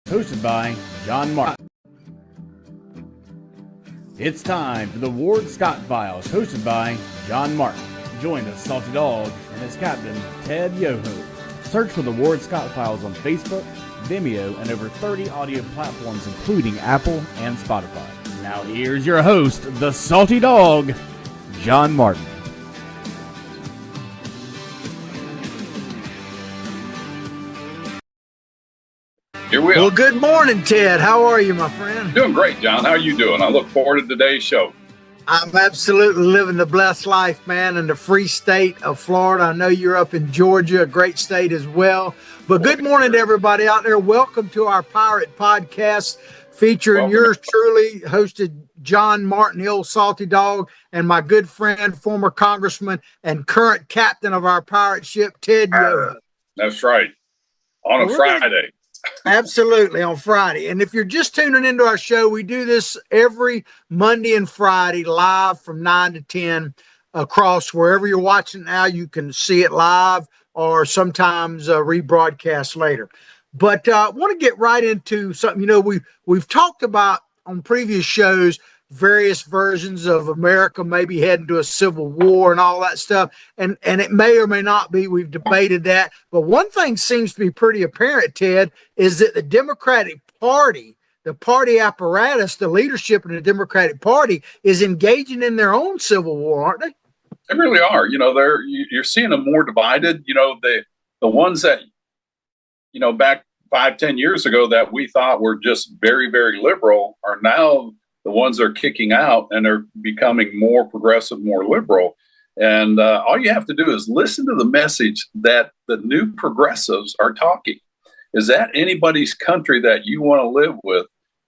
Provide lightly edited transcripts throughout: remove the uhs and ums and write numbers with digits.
hosted by John Martin. It's time for the Ward Scott Files, hosted by John Martin. Join the Salty Dog and his captain, Ted Yoho. Search for the Ward Scott Files on Facebook, Vimeo, and over 30 audio platforms, including Apple and Spotify. Now here's your host, the Salty Dog, John Martin. Here we are. Well, good morning, Ted. How are you, my friend? Doing great, John. How are you doing? I look forward to today's show. I'm absolutely living the blessed life, man, in the free state of Florida. I know you're up in Georgia, a great state as well. But good morning to everybody out there. Welcome to our Pirate Podcast featuring yours truly, hosted John Martin, the old Salty Dog, and my good friend, former congressman and current captain of our pirate ship, Ted Yoho. That's right. On a Friday. Absolutely, on Friday. And if you're just tuning into our show, we do this every Monday and Friday live from 9 to 10 across wherever you're watching now. You can see it live or sometimes rebroadcast later. But I want to get right into something. You know, we've talked about on previous shows various versions of America maybe heading to a civil war and all that stuff. And it may or may not be. We've debated that. But one thing seems to be pretty apparent, Ted, is that the Democratic Party, the party apparatus, the leadership in the Democratic Party is engaging in their own civil war, aren't they? They really are. You know, you're seeing them more divided. You know, the ones that, you know, back 5-10 years ago that we thought were just very, very liberal are now the ones they're kicking out, and they're becoming more progressive, more liberal. And all you have to do is listen to the message that the new progressives are talking. Is that anybody's country that you want to live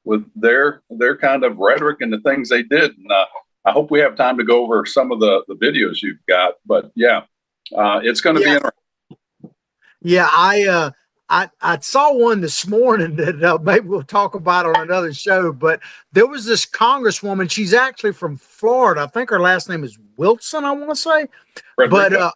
with their kind of rhetoric and the things they did? And I hope we have time to go over some of the videos you've got. But yeah, it's going to be interesting. Yeah, I saw one this morning that maybe we'll talk about on another show, but there was this congresswoman. She's actually from Florida. I think her last name is Wilson, I want to say. Frederica.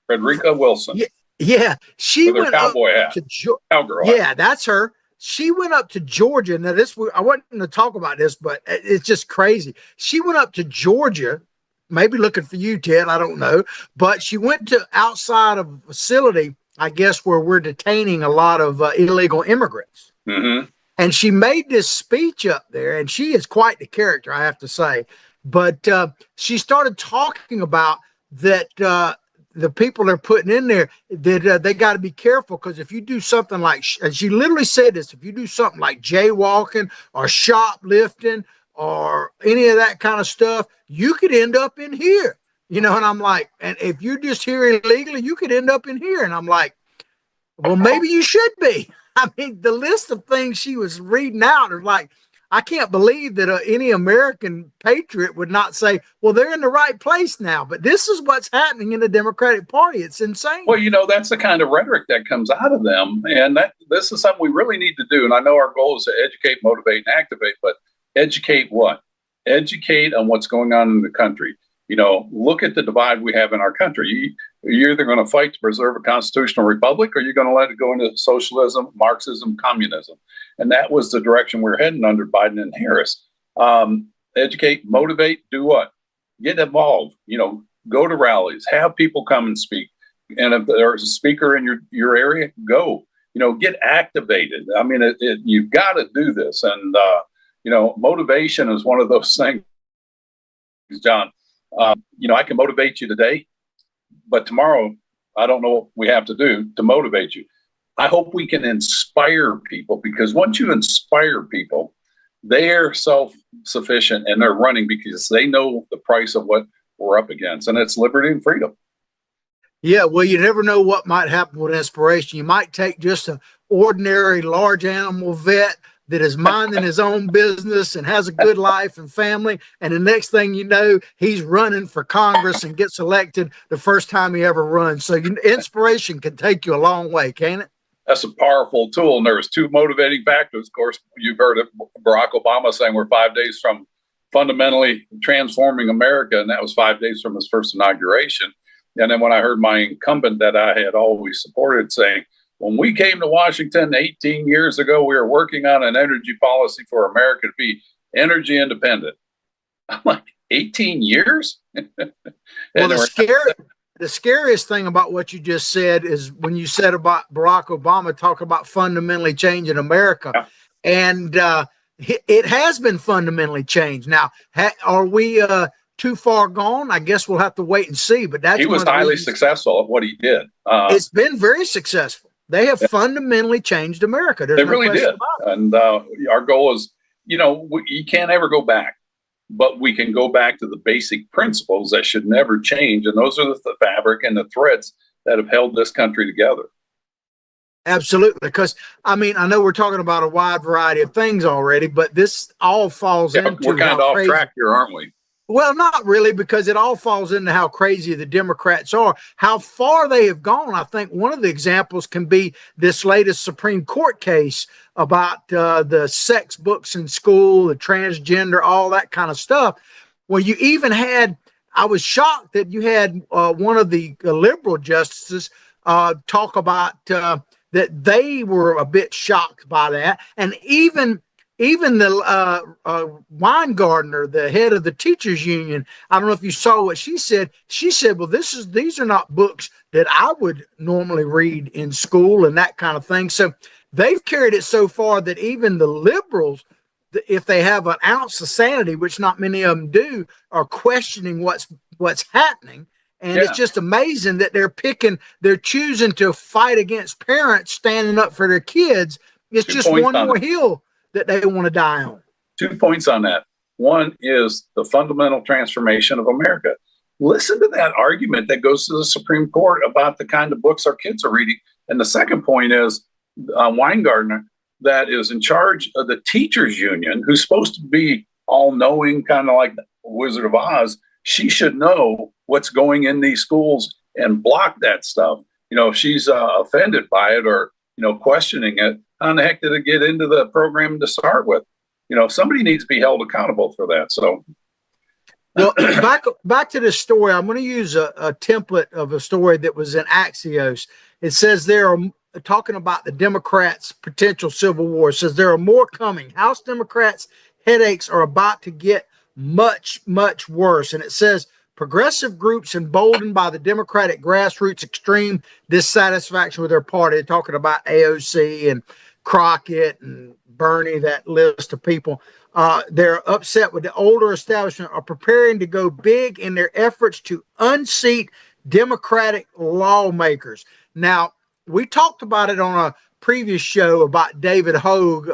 Frederica Wilson. Yeah. She with went her cowboy up hat. to Cowgirl Yeah, hat. that's her. She went up to Georgia. Now, I wasn't going to talk about this, but it's just crazy. She went up to Georgia, maybe looking for you, Ted, I don't know, but she went to outside of a facility, I guess, where we're detaining a lot of illegal immigrants. Mm-hmm. And she made this speech up there, and she is quite the character, I have to say. But she started talking about that the people they're putting in there, that they got to be careful, because if you do something like, and she literally said this, if you do something like jaywalking or shoplifting or any of that kind of stuff, you could end up in here. You know, and I'm like, and if you're just here illegally, you could end up in here. And I'm like, well, maybe you should be. I mean, the list of things she was reading out is like, I can't believe that any American patriot would not say, well, they're in the right place now. But this is what's happening in the Democratic Party. It's insane. Well, you know, that's the kind of rhetoric that comes out of them. And this is something we really need to do. And I know our goal is to educate, motivate, and activate. But educate what? Educate on what's going on in the country. You know, look at the divide we have in our country. You're either going to fight to preserve a constitutional republic, or you're going to let it go into socialism, Marxism, communism. And that was the direction we're heading under Biden and Harris. Educate, motivate, do what? Get involved. You know, go to rallies, have people come and speak. And if there's a speaker in your area, go. You know, get activated. I mean, you've got to do this. And, you know, motivation is one of those things, John. You know, I can motivate you today, but tomorrow, I don't know what we have to do to motivate you. I hope we can inspire people, because once you inspire people, they're self-sufficient and they're running because they know the price of what we're up against, and it's liberty and freedom. Yeah, well, you never know what might happen with inspiration. You might take just an ordinary large animal vet that is minding his own business and has a good life and family, and the next thing you know, he's running for Congress and gets elected the first time he ever runs. So inspiration can take you a long way, can't it? That's a powerful tool. And there was two motivating factors. Of course, you've heard of Barack Obama saying we're 5 days from fundamentally transforming America, and that was 5 days from his first inauguration. And then when I heard my incumbent that I had always supported saying, when we came to Washington 18 years ago, we were working on an energy policy for America to be energy independent. I'm like, 18 years? Well, the scariest thing about what you just said is when you said about Barack Obama talk about fundamentally changing America. Yeah. And it has been fundamentally changed. Now, are we too far gone? I guess we'll have to wait and see. But he was highly successful at what he did. It's been very successful. They have fundamentally changed America. They really did. And our goal is, you can't ever go back, but we can go back to the basic principles that should never change. And those are the fabric and the threads that have held this country together. Absolutely. Because, I know we're talking about a wide variety of things already, but this all falls into. We're kind of off track here, aren't we? Well, not really, because it all falls into how crazy the Democrats are, how far they have gone. I think one of the examples can be this latest Supreme Court case about the sex books in school, the transgender, all that kind of stuff. Well, you even had, I was shocked that you had one of the liberal justices talk about that they were a bit shocked by that. And even the Weingartner, the head of the teachers union, I don't know if you saw what she said. She said, well, these are not books that I would normally read in school and that kind of thing. So they've carried it so far that even the liberals, if they have an ounce of sanity, which not many of them do, are questioning what's happening. And it's just amazing that they're choosing to fight against parents standing up for their kids. It's just one more hill that they want to die on. 2 points on that. One is the fundamental transformation of America. Listen to that argument that goes to the Supreme Court about the kind of books our kids are reading. And the second point is Weingartner, that is in charge of the teachers union, who's supposed to be all-knowing, kind of like the Wizard of Oz. She should know what's going in these schools and block that stuff. If she's offended by it or, questioning it, how in the heck did it get into the program to start with? Somebody needs to be held accountable for that. So, well, back to this story. I'm going to use a template of a story that was in Axios. It says they're talking about the Democrats' potential civil war. It says there are more coming. House Democrats' headaches are about to get much, much worse. And it says progressive groups emboldened by the Democratic grassroots extreme dissatisfaction with their party. They're talking about AOC and Crockett and Bernie, that list of people. They're upset with the older establishment, are preparing to go big in their efforts to unseat Democratic lawmakers. Now, we talked about it on a previous show about David Hogue,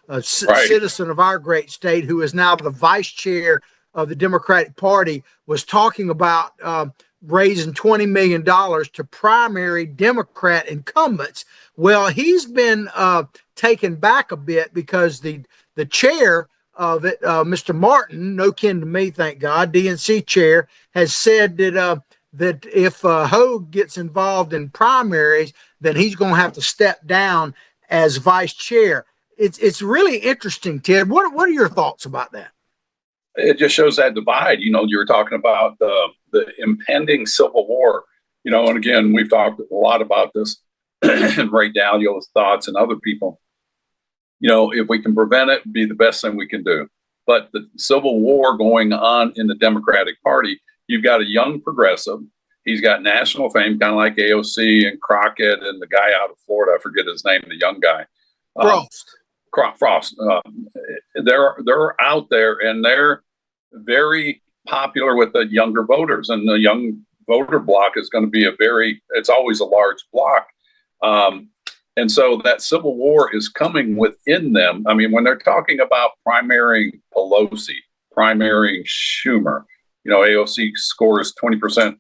a citizen of our great state, who is now the vice chair of the Democratic Party, was talking about raising $20 million to primary Democrat incumbents. Well, he's been taken back a bit because the chair of it, Mr. Martin, no kin to me, thank God, DNC chair, has said that if Hogue gets involved in primaries, then he's going to have to step down as vice chair. It's really interesting, Ted. What are your thoughts about that? It just shows that divide. You were talking about the impending civil war. And again, we've talked a lot about this, and Ray Dalio's thoughts and other people. If we can prevent it, it'd be the best thing we can do. But the civil war going on in the Democratic Party, you've got a young progressive. He's got national fame, kind of like AOC and Crockett and the guy out of Florida. I forget his name, the young guy. Frost. They're out there and they're very popular with the younger voters, and the young voter bloc is going to be it's always a large bloc. And so that civil war is coming within them. When they're talking about primarying Pelosi, primarying Schumer, AOC scores 20%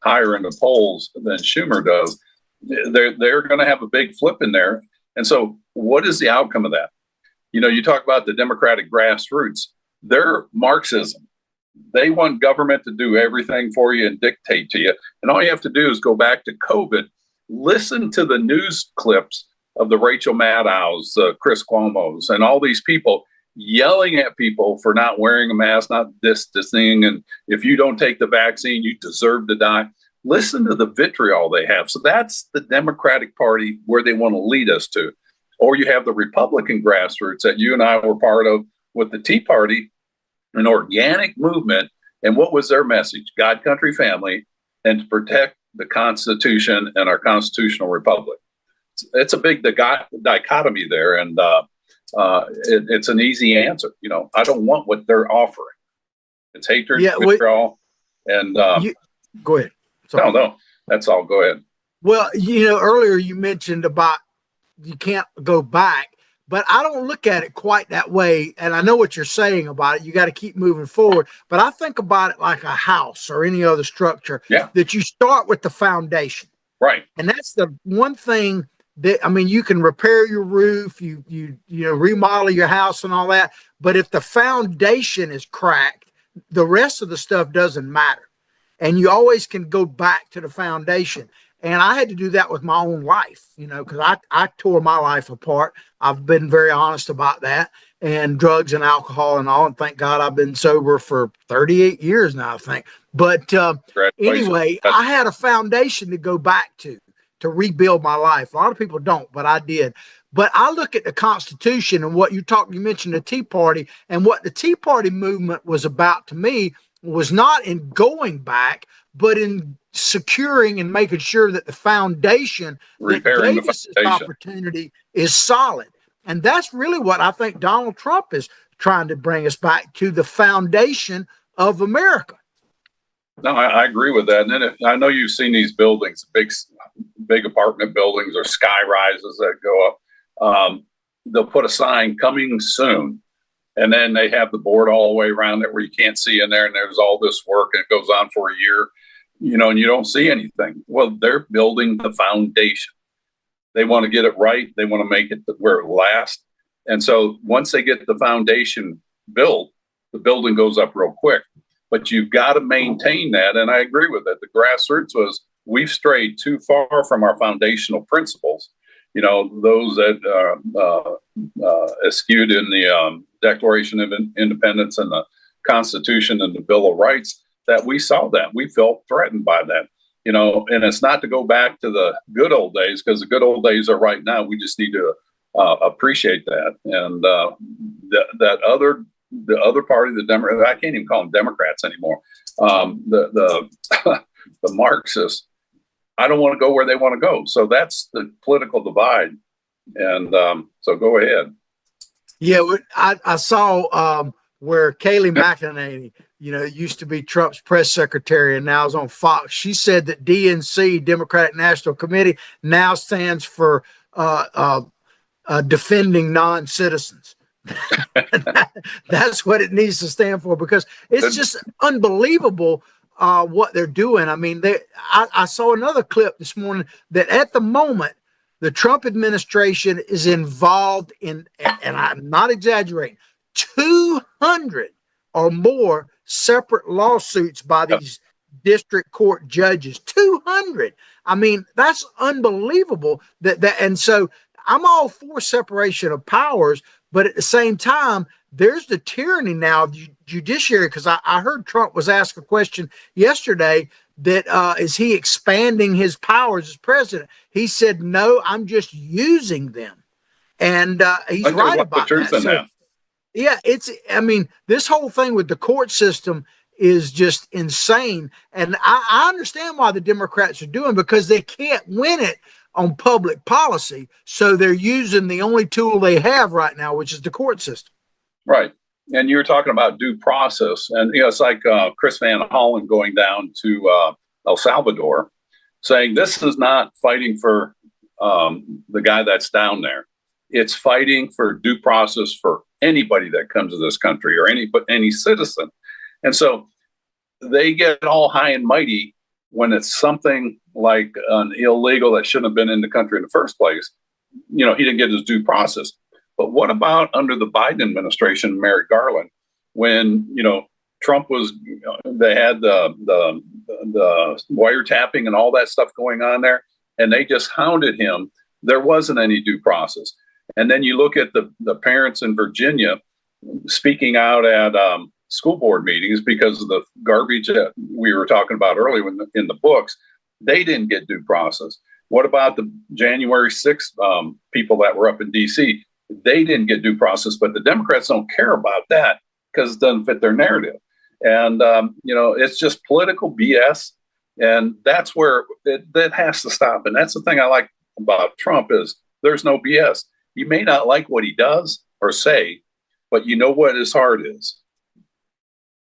higher in the polls than Schumer does. They're going to have a big flip in there. And so what is the outcome of that? You talk about the Democratic grassroots. They're Marxism. They want government to do everything for you and dictate to you. And all you have to do is go back to COVID. Listen to the news clips of the Rachel Maddows, Chris Cuomo's, and all these people yelling at people for not wearing a mask, not distancing, and if you don't take the vaccine, you deserve to die. listen to the vitriol they have. So that's the Democratic Party where they want to lead us to. Or you have the Republican grassroots that you and I were part of with the Tea Party, an organic movement. And what was their message? God, country, family, and to protect the Constitution and our constitutional republic. It's a big dichotomy there. And it's an easy answer. You know, I don't want what they're offering. It's hatred, vitriol, and go ahead. Sorry. No, that's all. Go ahead. Well, you know, earlier you mentioned about you can't go back, but I don't look at it quite that way. And I know what you're saying about it. You got to keep moving forward. But I think about it like a house or any other structure that you start with the foundation. Right. And that's the one thing that, I mean, you can repair your roof, you know, remodel your house and all that. But if the foundation is cracked, the rest of the stuff doesn't matter. And you always can go back to the foundation. And I had to do that with my own life, you know, because I tore my life apart. I've been very honest about that, and drugs and alcohol and all. And thank God I've been sober for 38 years now, I think. But anyway, I had a foundation to go back to rebuild my life. A lot of people don't, but I did. But I look at the Constitution and what you mentioned the Tea Party, and what the Tea Party movement was about to me was not in going back, but in securing and making sure that the foundation that gave us this opportunity is solid. And that's really what I think Donald Trump is trying to bring us back to, the foundation of America. No, I agree with that. And then I know you've seen these buildings, big apartment buildings or sky rises that go up. They'll put a sign, coming soon. And then they have the board all the way around it where you can't see in there. And there's all this work and it goes on for a year, you know, and you don't see anything. Well, they're building the foundation. They want to get it right. They want to make it where it lasts. And so once they get the foundation built, the building goes up real quick. But you've got to maintain that. And I agree with it. The grassroots was, we've strayed too far from our foundational principles. You know, those that eschewed in the Declaration of Independence and the Constitution and the Bill of Rights, that we saw that. We felt threatened by that. You know, and it's not to go back to the good old days, because the good old days are right now. We just need to appreciate that. And the other party, the Democrats, I can't even call them Democrats anymore. The Marxists, I don't want to go where they want to go. So that's the political divide. And so go ahead. Yeah, I saw where Kayleigh McEnany, you know, used to be Trump's press secretary and now is on Fox. She said that DNC, Democratic National Committee, now stands for defending non-citizens. That's what it needs to stand for, because it's just unbelievable what they're doing. I mean, I saw another clip this morning that at the moment, the Trump administration is involved in, and I'm not exaggerating, 200 or more separate lawsuits by these district court judges. 200. I mean, that's unbelievable. And so I'm all for separation of powers, but at the same time, there's the tyranny now of judiciary. Because I heard Trump was asked a question yesterday that is he expanding his powers as president? He said, no, I'm just using them. And he's right about that. So, yeah, I mean, this whole thing with the court system is just insane. And I understand why the Democrats are doing, because they can't win it on public policy. So they're using the only tool they have right now, which is the court system. Right. And you were talking about due process. And, you know, it's like Chris Van Hollen going down to El Salvador saying this is not fighting for the guy that's down there. It's fighting for due process for anybody that comes to this country or any citizen. And so they get all high and mighty when it's something like an illegal that shouldn't have been in the country in the first place. You know, he didn't get his due process. But what about under the Biden administration, Merrick Garland, when, you know, Trump was, they had the wiretapping and all that stuff going on there, and they just hounded him. There wasn't any due process. And then you look at the parents in Virginia speaking out at school board meetings because of the garbage that we were talking about earlier in the books. They didn't get due process. What about the January 6th people that were up in D.C.? They didn't get due process, but the Democrats don't care about that because it doesn't fit their narrative. And, it's just political BS. And that's where that has to stop. And that's the thing I like about Trump is there's no BS. You may not like what he does or say, but you know what his heart is.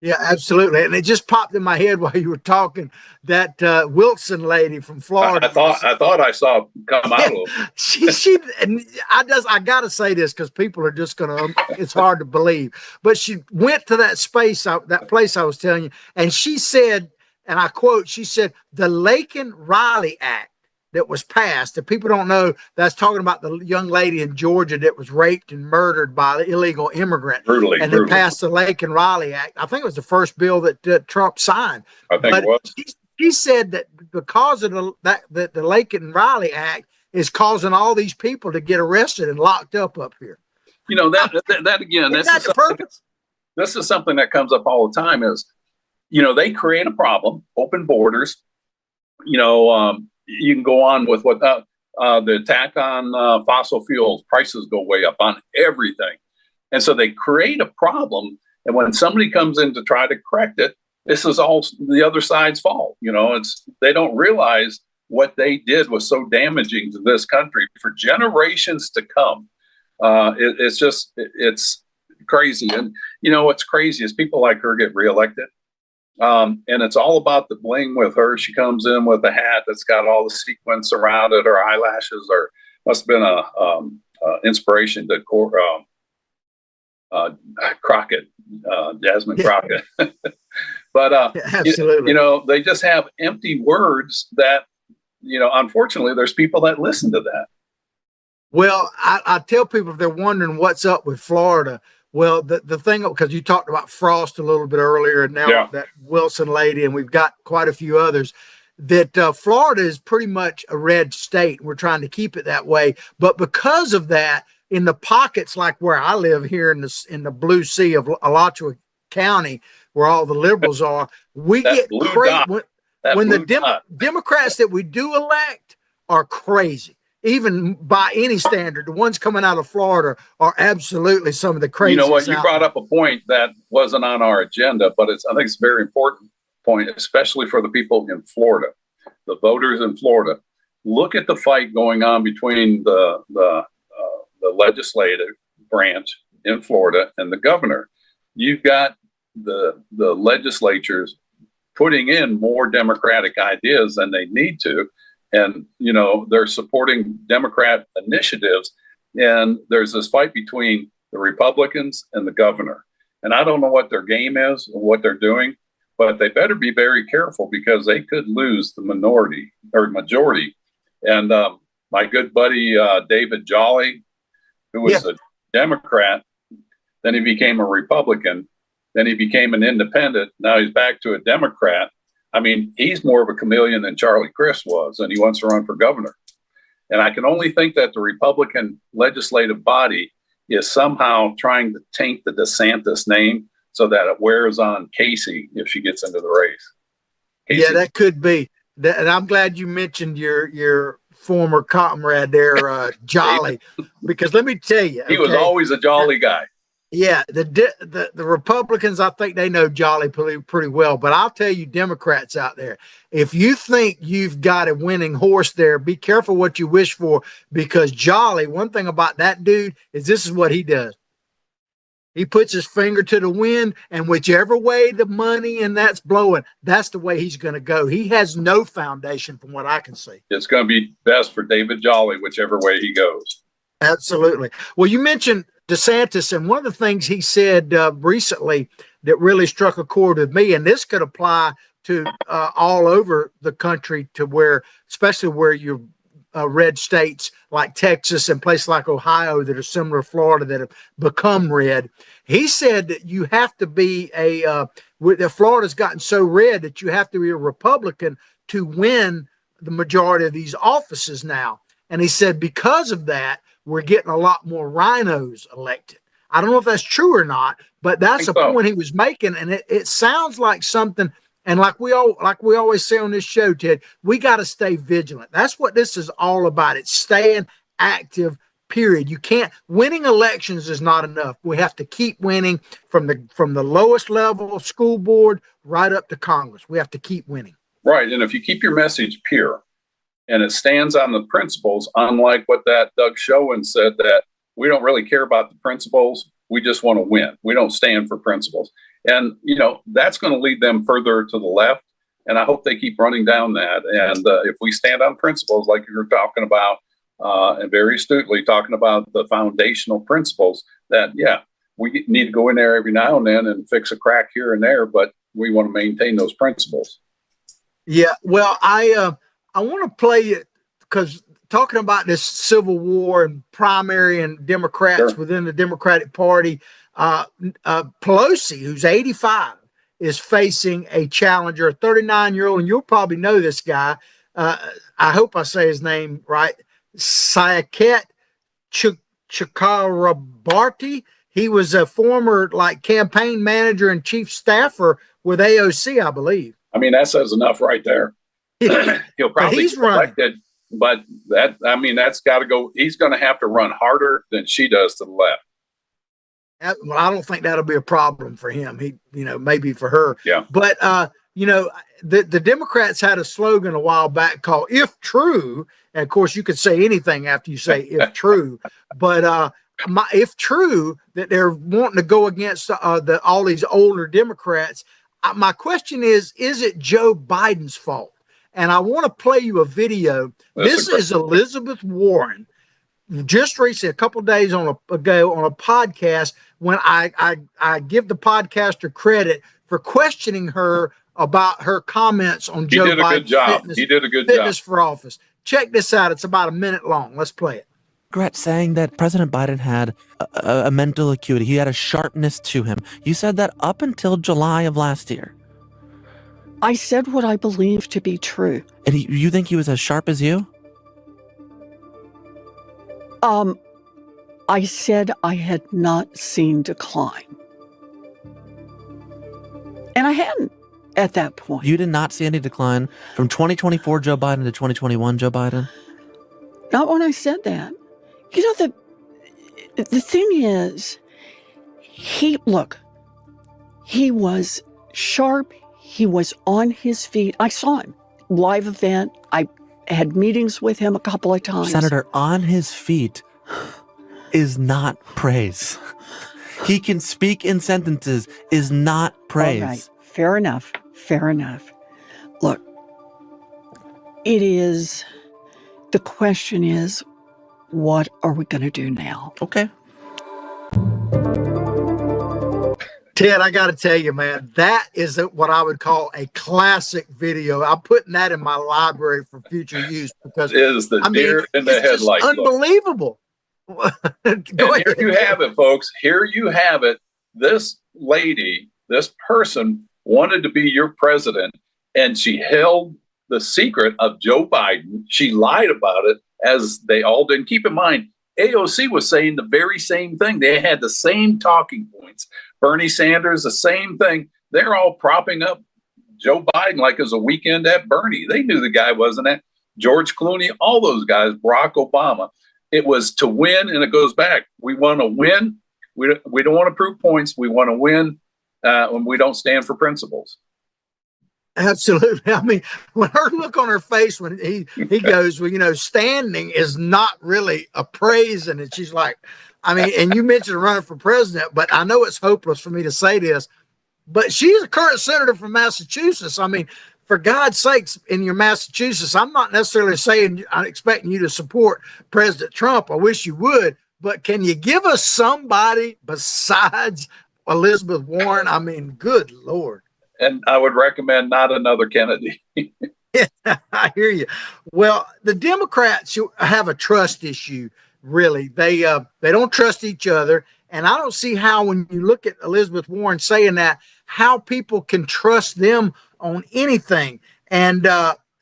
Yeah, absolutely. And it just popped in my head while you were talking that Wilson lady from Florida. I thought I saw come out a little. She and I got to say this because people are just going to, it's hard to believe, but she went to that place I was telling you. And she said, and I quote, she said, the Laken-Riley Act that was passed, that people don't know, that's talking about the young lady in Georgia that was raped and murdered by the illegal immigrant. Brutally. They passed the Laken-Riley Act. I think it was the first bill that Trump signed. I think it was. She said that because of the Laken-Riley Act is causing all these people to get arrested and locked up here. That again, this is something that comes up all the time is, they create a problem, open borders, you can go on with what the attack on fossil fuels, prices go way up on everything. And so they create a problem. And when somebody comes in to try to correct it, this is all the other side's fault. They don't realize what they did was so damaging to this country for generations to come. It's crazy. And what's crazy is people like her get reelected. And it's all about the bling with her. She comes in with a hat that's got all the sequins around it. Her eyelashes must have been a inspiration to Crockett, Jasmine Crockett. But absolutely, they just have empty words that unfortunately, there's people that listen to that. Well, I tell people if they're wondering what's up with Florida. Well, the thing, because you talked about Frost a little bit earlier, and now that Wilson lady, and we've got quite a few others, that Florida is pretty much a red state. We're trying to keep it that way. But because of that, in the pockets like where I live here in the blue sea of Alachua County, where all the liberals are, we get crazy. When the Democrats that we do elect are crazy. Even by any standard, the ones coming out of Florida are absolutely some of the craziest. You know what? You brought up a point that wasn't on our agenda, but I think it's a very important point, especially for the people in Florida, the voters in Florida. Look at the fight going on between the legislative branch in Florida and the governor. You've got the legislatures putting in more Democratic ideas than they need to. And, they're supporting Democrat initiatives. And there's this fight between the Republicans and the governor. And I don't know what their game is or what they're doing, but they better be very careful because they could lose the minority or majority. And my good buddy, David Jolly, who was a Democrat, then he became a Republican, then he became an independent. Now he's back to a Democrat. I mean, he's more of a chameleon than Charlie Crist was, and he wants to run for governor. And I can only think that the Republican legislative body is somehow trying to taint the DeSantis name so that it wears on Casey if she gets into the race. Casey. Yeah, that could be. And I'm glad you mentioned your former comrade there, Jolly, because let me tell you. He was always a jolly guy. Yeah, the Republicans, I think they know Jolly pretty well. But I'll tell you, Democrats out there, if you think you've got a winning horse there, be careful what you wish for, because Jolly, one thing about that dude is this is what he does. He puts his finger to the wind, and whichever way the money and that's blowing, that's the way he's going to go. He has no foundation from what I can see. It's going to be best for David Jolly, whichever way he goes. Absolutely. Well, you mentioned DeSantis, and one of the things he said recently that really struck a chord with me, and this could apply to all over the country, to where, especially where you red states like Texas and places like Ohio that are similar to Florida that have become red. He said that you have to be Florida's gotten so red that you have to be a Republican to win the majority of these offices now. And he said because of that, we're getting a lot more rhinos elected. I don't know if that's true or not, but that's a point he was making. And it sounds like something, And like we always say on this show, Ted, we got to stay vigilant. That's what this is all about. It's staying active. Period. You can't winning elections is not enough. We have to keep winning from the lowest level of school board right up to Congress. We have to keep winning. Right. And if you keep your message pure and it stands on the principles, unlike what that Doug Schoen said, that we don't really care about the principles. We just want to win. We don't stand for principles. And, that's going to lead them further to the left. And I hope they keep running down that. And if we stand on principles like you're talking about, and very astutely talking about the foundational principles, that, we need to go in there every now and then and fix a crack here and there, but we want to maintain those principles. Yeah. Well, I want to play it because talking about this civil war and primary and Democrats within the Democratic Party, Pelosi, who's 85, is facing a challenger, a 39-year-old, and you'll probably know this guy. I hope I say his name right. Saket Chakrabarty. He was a former campaign manager and chief staffer with AOC, I believe. I mean, that says enough right there. He'll probably he's get elected, but that's got to go. He's going to have to run harder than she does to the left. Well, I don't think that'll be a problem for him. He, maybe for her. Yeah. But the Democrats had a slogan a while back called "If True," and of course you could say anything after you say "if true," but if true that they're wanting to go against all these older Democrats. My question is it Joe Biden's fault? And I want to play you a video. This is Elizabeth Warren, just recently, a couple of days ago on a podcast, when I give the podcaster credit for questioning her about her comments on Joe Biden's fitness for office. Check this out. It's about a minute long. Let's play it. Saying that President Biden had a mental acuity. He had a sharpness to him. You said that up until July of last year. I said what I believe to be true. And you think he was as sharp as you? I said I had not seen decline. And I hadn't at that point. You did not see any decline from 2024 Joe Biden to 2021 Joe Biden? Not when I said that. The thing is, he was sharp. He was on his feet. I saw him live event. I had meetings with him a couple of times. Senator, on his feet is not praise. He can speak in sentences is not praise. All right. Fair enough. Look, the question is, what are we going to do now? Okay. Ted, I got to tell you, man, that is what I would call a classic video. I'm putting that in my library for future use because it is the deer in the headlights. Unbelievable. Here you have it, folks. Here you have it. This lady, this person wanted to be your president, and she held the secret of Joe Biden. She lied about it, as they all did. Keep in mind, AOC was saying the very same thing. They had the same talking points. Bernie Sanders, the same thing. They're all propping up Joe Biden like it was a weekend at Bernie. They knew the guy wasn't it. George Clooney, all those guys, Barack Obama. It was to win, and it goes back. We want to win. We don't want to prove points. We want to win, and we don't stand for principles. Absolutely. I mean, when her look on her face when he goes, well, standing is not really a praise, and she's like, I mean, and you mentioned running for president, but I know it's hopeless for me to say this, but she's a current senator from Massachusetts. I mean, for God's sakes, in your Massachusetts, I'm not necessarily saying I'm expecting you to support President Trump. I wish you would, but can you give us somebody besides Elizabeth Warren? I mean, good Lord. And I would recommend not another Kennedy. Yeah, I hear you. Well, the Democrats have a trust issue, really. They don't trust each other. And I don't see how, when you look at Elizabeth Warren saying that, how people can trust them on anything. And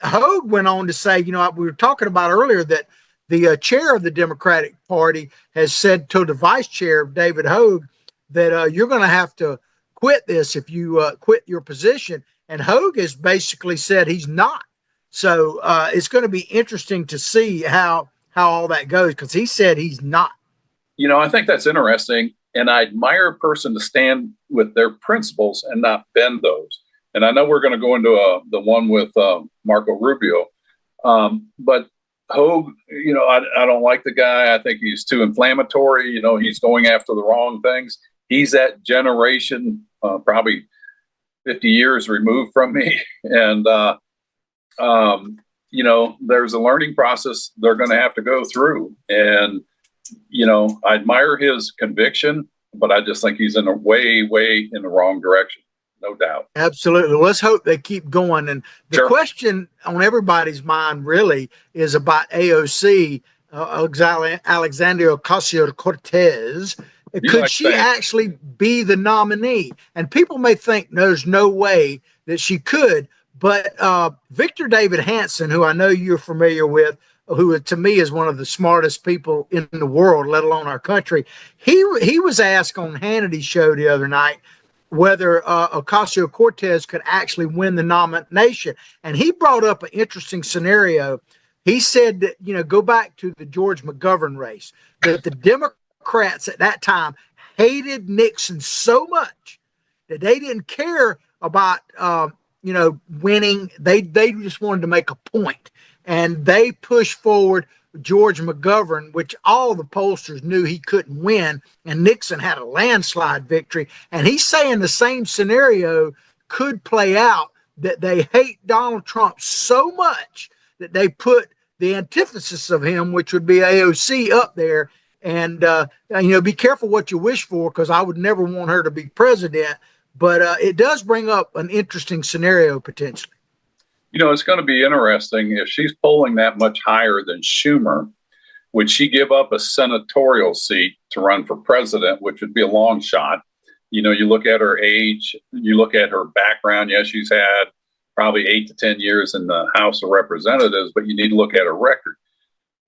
Hogue went on to say, we were talking about earlier that the chair of the Democratic Party has said to the vice chair, David Hogue, that you're going to have to quit this if you quit your position. And Hogue has basically said he's not. So it's going to be interesting to see how all that goes, because he said he's not. I think that's interesting. And I admire a person to stand with their principles and not bend those. And I know we're going to go into the one with Marco Rubio. But Hogue, I don't like the guy. I think he's too inflammatory. He's going after the wrong things. He's that generation, probably 50 years removed from me. And, there's a learning process they're going to have to go through. And, I admire his conviction, but I just think he's in a way in the wrong direction. No doubt. Absolutely. Let's hope they keep going. And the question on everybody's mind really is about AOC, Alexandria Ocasio-Cortez. Could she actually be the nominee? And people may think there's no way that she could, but Victor David Hanson, who I know you're familiar with, who to me is one of the smartest people in the world, let alone our country, he was asked on Hannity's show the other night whether Ocasio-Cortez could actually win the nomination. And he brought up an interesting scenario. He said that, go back to the George McGovern race, that the Democrats at that time hated Nixon so much that they didn't care about, winning. They just wanted to make a point. And they pushed forward George McGovern, which all the pollsters knew he couldn't win, and Nixon had a landslide victory. And he's saying the same scenario could play out, that they hate Donald Trump so much that they put the antithesis of him, which would be AOC, up there. And, be careful what you wish for, because I would never want her to be president. But it does bring up an interesting scenario potentially. It's going to be interesting if she's polling that much higher than Schumer. Would she give up a senatorial seat to run for president, which would be a long shot? You look at her age, you look at her background. Yes, she's had probably 8 to 10 years in the House of Representatives, but you need to look at her record.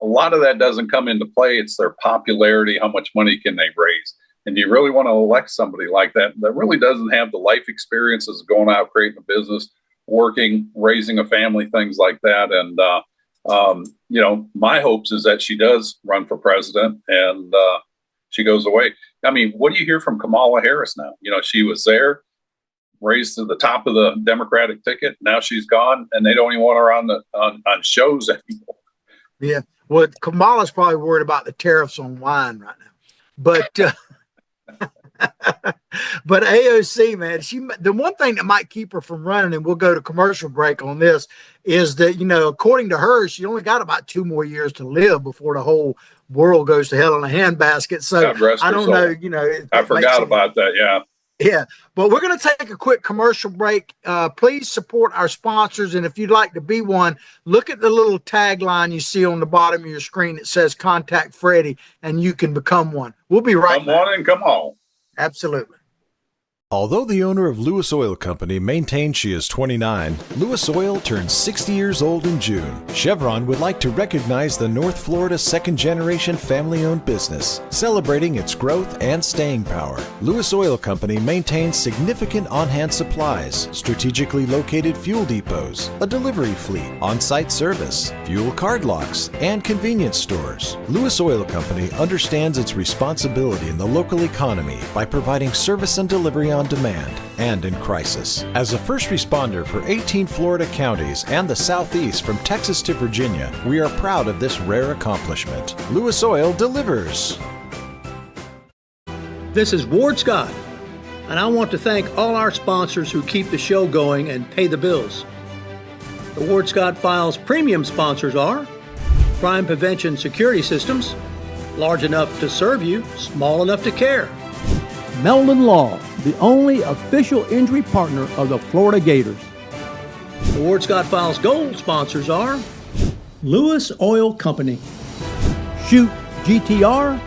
A lot of that doesn't come into play. It's their popularity. How much money can they raise? And do you really want to elect somebody like that really doesn't have the life experiences of going out, creating a business, working, raising a family, things like that? And, my hopes is that she does run for president and she goes away. I mean, what do you hear from Kamala Harris now? She was there, raised to the top of the Democratic ticket. Now she's gone, and they don't even want her on shows anymore. Yeah. Well, Kamala's probably worried about the tariffs on wine right now. But but AOC, man, the one thing that might keep her from running, and we'll go to commercial break on this, is that, according to her, she only got about 2 more years to live before the whole world goes to hell in a handbasket. So I don't know, I forgot about that. Yeah. Yeah, but we're going to take a quick commercial break. Please support our sponsors. And if you'd like to be one, look at the little tagline you see on the bottom of your screen. It says Contact Freddie, and you can become one. We'll be right back. Come on and come on. Absolutely. Although the owner of Lewis Oil Company maintains she is 29, Lewis Oil turns 60 years old in June. Chevron would like to recognize the North Florida second-generation family-owned business, celebrating its growth and staying power. Lewis Oil Company maintains significant on-hand supplies, strategically located fuel depots, a delivery fleet, on-site service, fuel card locks, and convenience stores. Lewis Oil Company understands its responsibility in the local economy by providing service and delivery on demand and in crisis. As a first responder for 18 Florida counties and the Southeast from Texas to Virginia, we are proud of this rare accomplishment. Lewis Oil delivers. This is Ward Scott, and I want to thank all our sponsors who keep the show going and pay the bills. The Ward Scott Files premium sponsors are Crime Prevention Security Systems, large enough to serve you, small enough to care. Meldon Law, the only official injury partner of the Florida Gators. The Ward Scott Files Gold sponsors are Lewis Oil Company, Shoot GTR,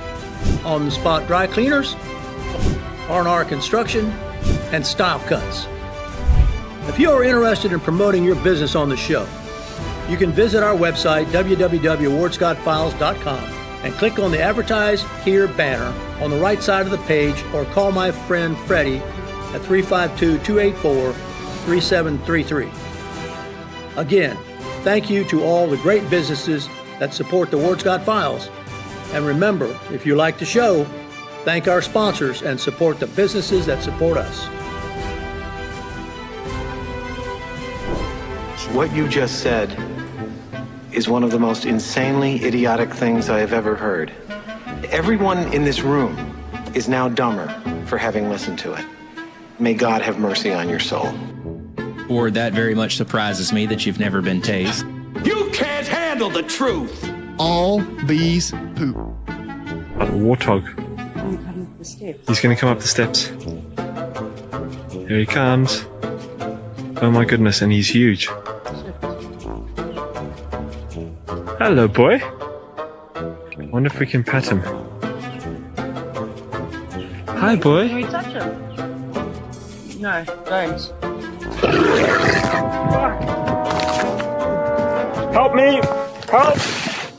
On the Spot Dry Cleaners, R&R Construction, and Style Cuts. If you are interested in promoting your business on the show, you can visit our website, www.wardscottfiles.com, and click on the Advertise Here banner on the right side of the page, or call my friend Freddie at 352-284-5555. 3733. Again, thank you to all the great businesses that support the Ward Scott Files. And remember, if you like the show, thank our sponsors and support the businesses that support us. What you just said is one of the most insanely idiotic things I have ever heard. Everyone in this room is now dumber for having listened to it. May God have mercy on your soul. Ward, that very much surprises me that you've never been tased. You can't handle the truth! All bees poop. A warthog. He's going to come up the steps. Here he comes. Oh my goodness, and he's huge. Hello, boy. Wonder if we can pet him. Hi, boy. Can we touch him? No, don't. Help me! Help!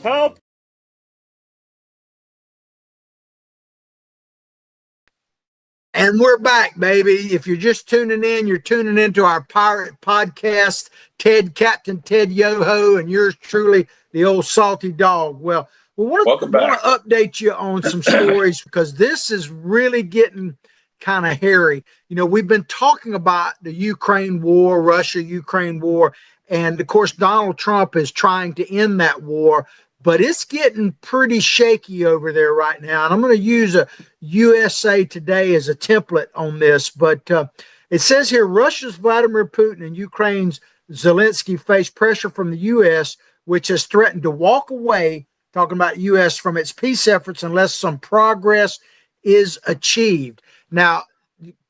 Help! And we're back, baby. If you're just tuning in, you're tuning into our pirate podcast, Captain Ted Yoho, and yours truly, the old salty dog. Well, we want to update you on some stories because this is really getting kind of hairy. You know, we've been talking about the Ukraine war, Russia-Ukraine war, and of course, Donald Trump is trying to end that war, but it's getting pretty shaky over there right now. And I'm going to use a USA Today as a template on this, but it says here, Russia's Vladimir Putin and Ukraine's Zelensky face pressure from the U.S., which has threatened to walk away, talking about U.S., from its peace efforts unless some progress is achieved. Now,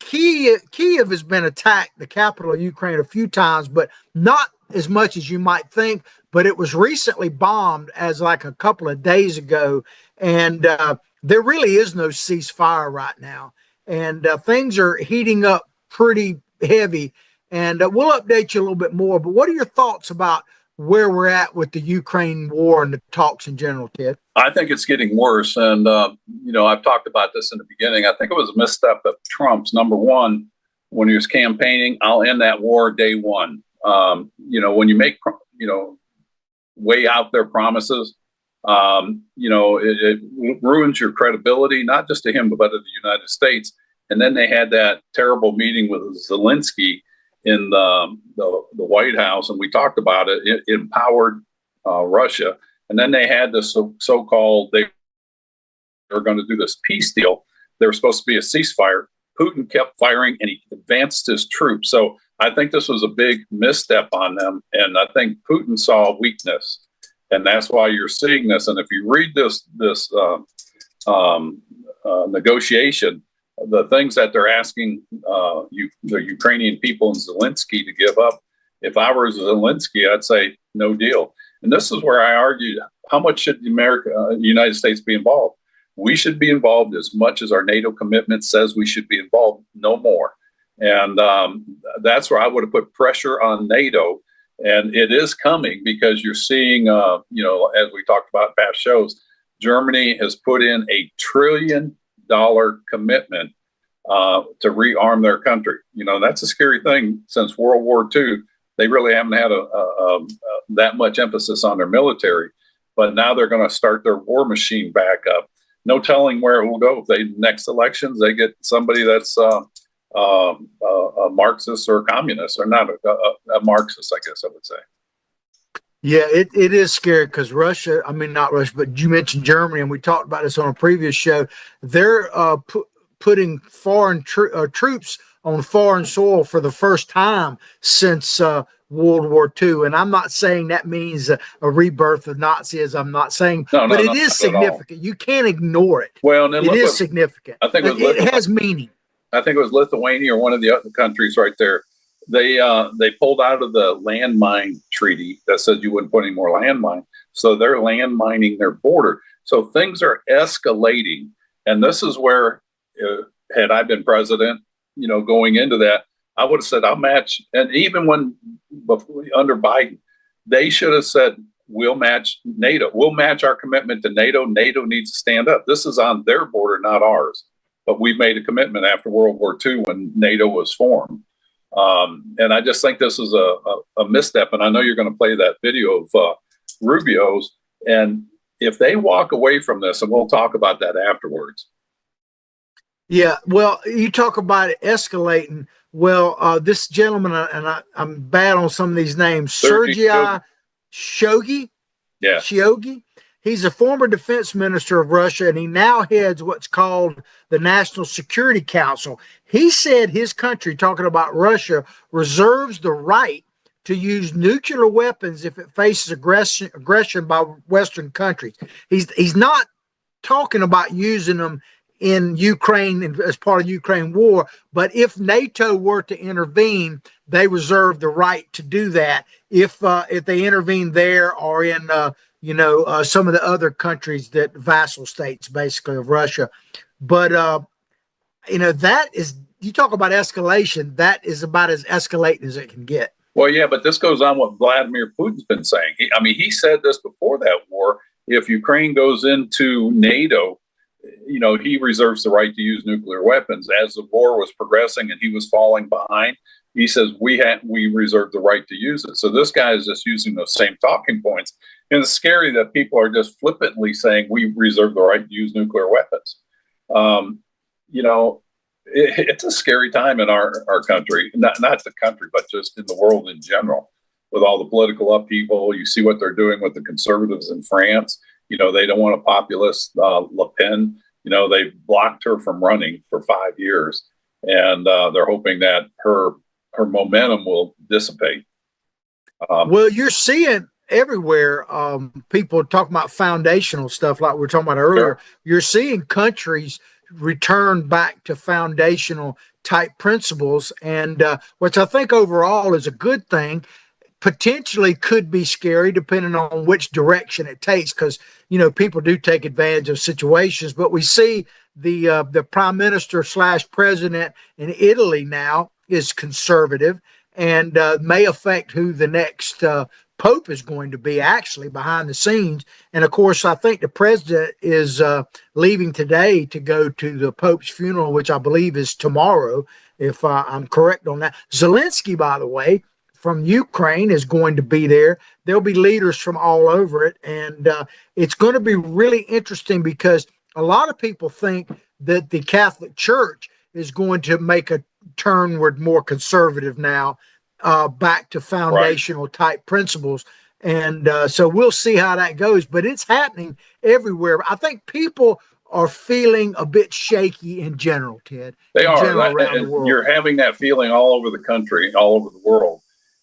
Kyiv has been attacked, the capital of Ukraine, a few times, but not as much as you might think. But it was recently bombed as like a couple of days ago. And there really is no ceasefire right now. And things are heating up pretty heavy. And we'll update you a little bit more. But what are your thoughts about where we're at with the Ukraine war and the talks in general, Ted? I think it's getting worse. And, you know, I've talked about this in the beginning. I think it was a misstep of Trump's. Number one, when he was campaigning, I'll end that war day one. You know, when you make, you know, way out there promises, you know, it ruins your credibility, not just to him, but to the United States. And then they had that terrible meeting with Zelensky in the White House, and we talked about it. It empowered Russia. And then they had this so-called, they were going to do this peace deal. There was supposed to be a ceasefire. Putin kept firing, and he advanced his troops. So I think this was a big misstep on them. And I think Putin saw weakness. And that's why you're seeing this. And if you read this negotiation, the things that they're asking the Ukrainian people and Zelensky to give up, if I were Zelensky, I'd say no deal. And this is where I argued, how much should the United States be involved? We should be involved as much as our NATO commitment says we should be involved, no more. And that's where I would have put pressure on NATO. And it is coming because you're seeing, you know, as we talked about in past shows, Germany has put in $1 trillion commitment to rearm their country. You know, that's a scary thing. Since World War II, they really haven't had that much emphasis on their military. But now they're going to start their war machine back up. No telling where it will go. If they next elections, they get somebody that's a Marxist or a communist, or not a Marxist, I guess I would say. Yeah, it is scary because Russia, I mean, not Russia, but you mentioned Germany, and we talked about this on a previous show. They're putting foreign troops on foreign soil for the first time since World War II. And I'm not saying that means a rebirth of Nazism. I'm not saying, but it is significant. You can't ignore it. Well, and then it is significant. I think it has meaning. I think it was Lithuania or one of the other countries right there. They pulled out of the landmine treaty that said you wouldn't put any more landmine. So they're landmining their border. So things are escalating. And this is where, had I been president, you know, going into that, I would have said, I'll match. And even under Biden, they should have said, we'll match NATO. We'll match our commitment to NATO. NATO needs to stand up. This is on their border, not ours. But we made a commitment after World War II when NATO was formed. And I just think this is a misstep. And I know you're going to play that video of Rubio's. And if they walk away from this, and we'll talk about that afterwards. Yeah, well, you talk about it escalating. Well, this gentleman, and I'm bad on some of these names, Sergei Shoigu. Yeah. Shoigu. He's a former defense minister of Russia, and he now heads what's called the National Security Council. He said his country, talking about Russia, reserves the right to use nuclear weapons if it faces aggression by Western countries. He's not talking about using them in Ukraine as part of the Ukraine war, but if NATO were to intervene, they reserve the right to do that if they intervene there or in some of the other countries that vassal states basically of Russia. But that is, you talk about escalation, that is about as escalating as it can get. Well, yeah, but this goes on what Vladimir Putin's been saying. He said this before that war. If Ukraine goes into NATO, he reserves the right to use nuclear weapons. As the war was progressing and he was falling behind, he says we reserve the right to use it. So this guy is just using those same talking points. And it's scary that people are just flippantly saying we reserve the right to use nuclear weapons. It's a scary time in our country, not the country, but just in the world in general, with all the political upheaval. You see what they're doing with the conservatives in France. They don't want a populist Le Pen. They blocked her from running for 5 years, and they're hoping that her momentum will dissipate. Well, you're seeing everywhere people talking about foundational stuff like we were talking about earlier. Sure. You're seeing countries return back to foundational type principles, and which I think overall is a good thing. Potentially could be scary depending on which direction it takes, because people do take advantage of situations. But we see the prime minister / president in Italy now is conservative, and may affect who the next Pope is going to be actually behind the scenes. And of course, I think the president is leaving today to go to the Pope's funeral, which I believe is tomorrow, if I'm correct on that. Zelensky, by the way, from Ukraine is going to be there. There'll be leaders from all over it. And it's going to be really interesting because a lot of people think that the Catholic Church is going to make a turnward more conservative now, back to foundational type principles. And so we'll see how that goes, but it's happening everywhere. I think people are feeling a bit shaky in general, Ted. They are. Around the world. You're having that feeling all over the country, all over the world.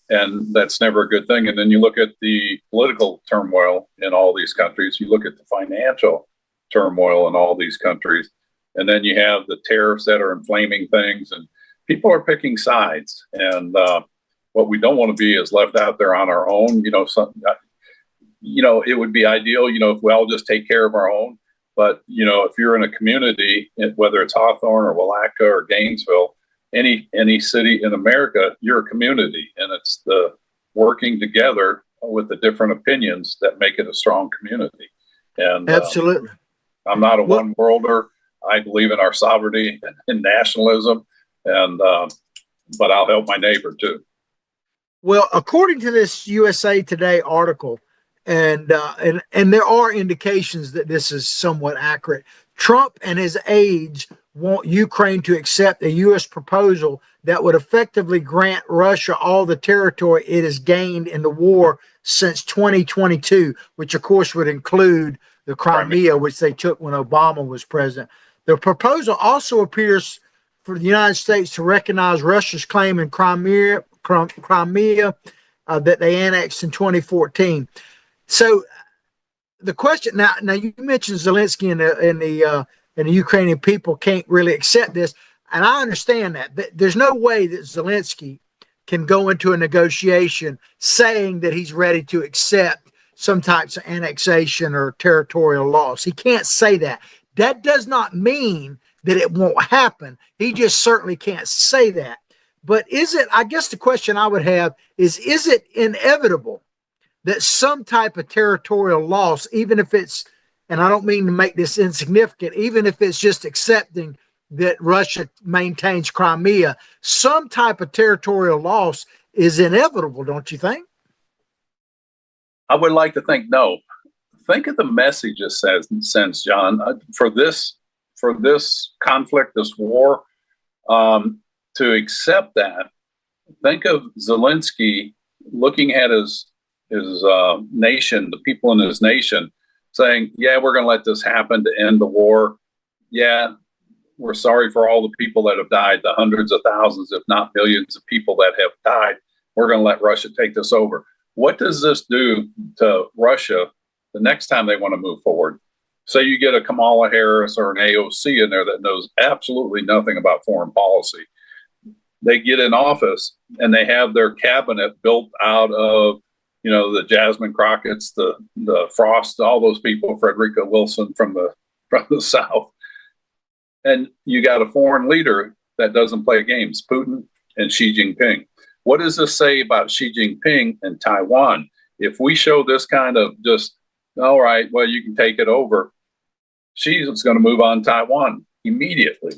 And that's never a good thing. And then you look at the political turmoil in all these countries. You look at the financial turmoil in all these countries. And then you have the tariffs that are inflaming things. And people are picking sides. And what we don't want to be is left out there on our own. It would be ideal, if we all just take care of our own. But, if you're in a community, whether it's Hawthorne or Willaca or Gainesville, any city in America, you're a community, and it's the working together with the different opinions that make it a strong community. And absolutely, I'm not a one worlder. I believe in our sovereignty and nationalism, and but I'll help my neighbor too. Well, according to this USA Today article, and there are indications that this is somewhat accurate, Trump and his aides want Ukraine to accept a U.S. proposal that would effectively grant Russia all the territory it has gained in the war since 2022, which of course would include the Crimea, which they took when Obama was president. The proposal also appears for the United States to recognize Russia's claim in Crimea that they annexed in 2014. So the question now you mentioned Zelensky and the Ukrainian people can't really accept this, and I understand that. There's no way that Zelensky can go into a negotiation saying that he's ready to accept some types of annexation or territorial loss. He can't say that. That does not mean that it won't happen. He just certainly can't say that. But I guess the question I would have is it inevitable that some type of territorial loss, even if it's, and I don't mean to make this insignificant, even if it's just accepting that Russia maintains Crimea, some type of territorial loss is inevitable, don't you think? I would like to think no. Think of the message it sends, John, for this conflict, this war, to accept that. Think of Zelensky looking at his nation, the people in his nation, saying, yeah, we're going to let this happen to end the war. Yeah, we're sorry for all the people that have died, the hundreds of thousands, if not millions of people that have died. We're going to let Russia take this over. What does this do to Russia the next time they want to move forward? Say you get a Kamala Harris or an AOC in there that knows absolutely nothing about foreign policy. They get in office and they have their cabinet built out of, the Jasmine Crockett's, the Frost, all those people, Frederica Wilson from the South. And you got a foreign leader that doesn't play games, Putin and Xi Jinping. What does this say about Xi Jinping and Taiwan? If we show this kind of just, all right, well, you can take it over, Xi's going to move on Taiwan immediately.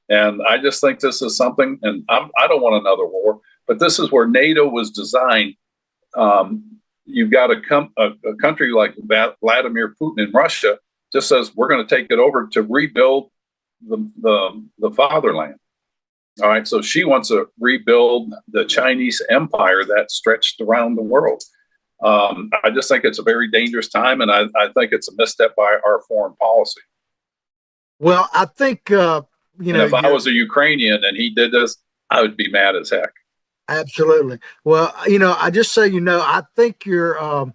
And I just think this is something, and I don't want another war, but this is where NATO was designed. You've got a country like Vladimir Putin in Russia just says, we're going to take it over to rebuild the fatherland. All right, so she wants to rebuild the Chinese empire that stretched around the world. I just think it's a very dangerous time, and I think it's a misstep by our foreign policy. Well, I think, if I was a Ukrainian and he did this, I would be mad as heck. Absolutely. Well, I just so I think you're,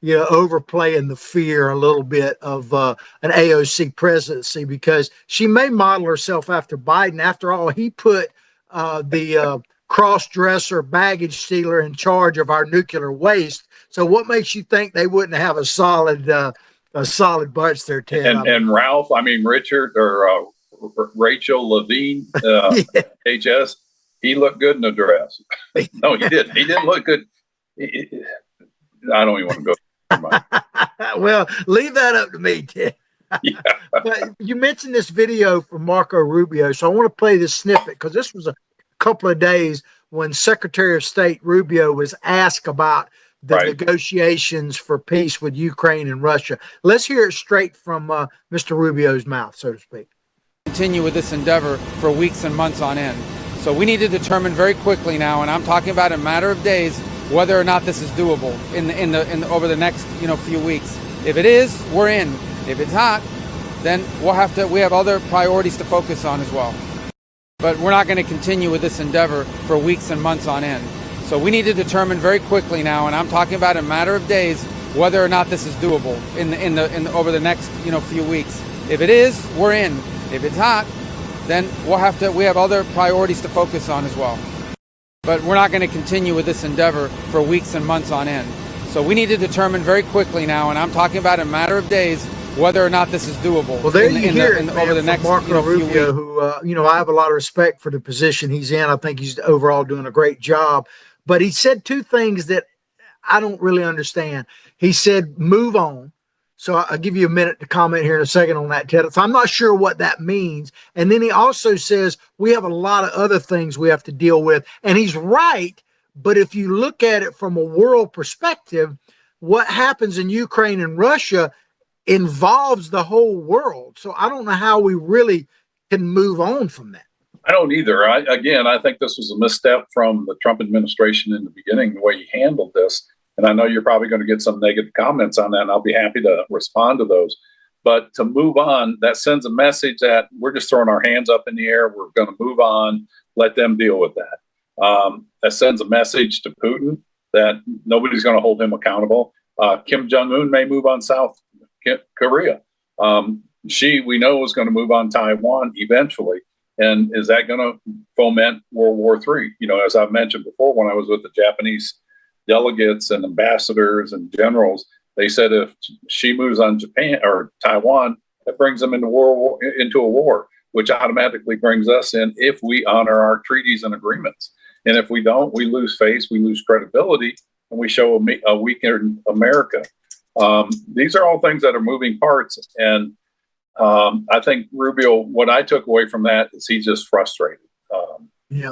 overplaying the fear a little bit of an AOC presidency, because she may model herself after Biden. After all, he put the cross-dresser baggage stealer in charge of our nuclear waste. So what makes you think they wouldn't have a solid bunch there, Ted? And Ralph, Richard or Rachel Levine, HS, he looked good in a dress. No, he didn't. He didn't look good. I don't even want to go. Well, leave that up to me, Ted. Yeah. But you mentioned this video from Marco Rubio, so I want to play this snippet because this was a couple of days when Secretary of State Rubio was asked about the negotiations for peace with Ukraine and Russia. Let's hear it straight from Mr. Rubio's mouth, so to speak. Continue with this endeavor for weeks and months on end. So we need to determine very quickly now, and I'm talking about in a matter of days, whether or not this is doable in over the next few weeks. If it is, we're in. If it's not, then we have other priorities to focus on as well. But we're not going to continue with this endeavor for weeks and months on end. So we need to determine very quickly now, and I'm talking about in a matter of days, whether or not this is doable over the next few weeks. If it is, we're in. If it's not, then we have other priorities to focus on as well. But we're not going to continue with this endeavor for weeks and months on end. So we need to determine very quickly now, and I'm talking about in a matter of days, whether or not this is doable. Well, there you hear it, over the next Marco Rubio, who I have a lot of respect for the position he's in. I think he's overall doing a great job. But he said two things that I don't really understand. He said, move on. So I'll give you a minute to comment here in a second on that, Ted. So I'm not sure what that means. And then he also says we have a lot of other things we have to deal with. And he's right. But if you look at it from a world perspective, what happens in Ukraine and Russia involves the whole world. So I don't know how we really can move on from that. I don't either. I think this was a misstep from the Trump administration in the beginning, the way he handled this. And I know you're probably going to get some negative comments on that, and I'll be happy to respond to those. But to move on, that sends a message that we're just throwing our hands up in the air. We're going to move on, let them deal with that. That sends a message to Putin that nobody's going to hold him accountable. Kim Jong-un may move on South Korea. We know, is going to move on Taiwan eventually. And is that going to foment World War III? As I've mentioned before, when I was with the Japanese delegates and ambassadors and generals, they said if she moves on Japan or Taiwan, that brings them into a war, which automatically brings us in if we honor our treaties and agreements. And if we don't, we lose face, we lose credibility, and we show a weakened America. These are all things that are moving parts. And I think Rubio, what I took away from that is he's just frustrated. Yeah,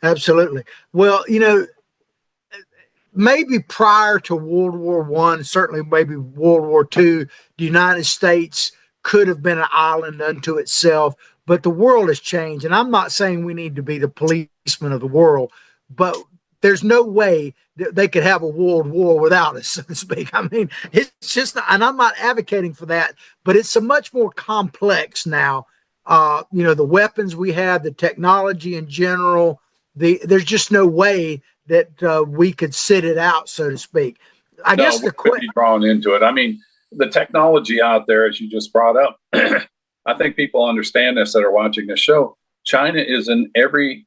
absolutely. Well, you know, maybe prior to World War I, certainly maybe World War II, the United States could have been an island unto itself, but the world has changed. And I'm not saying we need to be the policeman of the world, but there's no way that they could have a world war without us, so to speak. I mean, it's just, and I'm not advocating for that, but it's a much more complex now. You know, the weapons we have, the technology in general, there's just no way that we could sit it out, so to speak. I guess the question be drawn into it. I mean, the technology out there, as you just brought up, I think people understand this that are watching this show. China is in every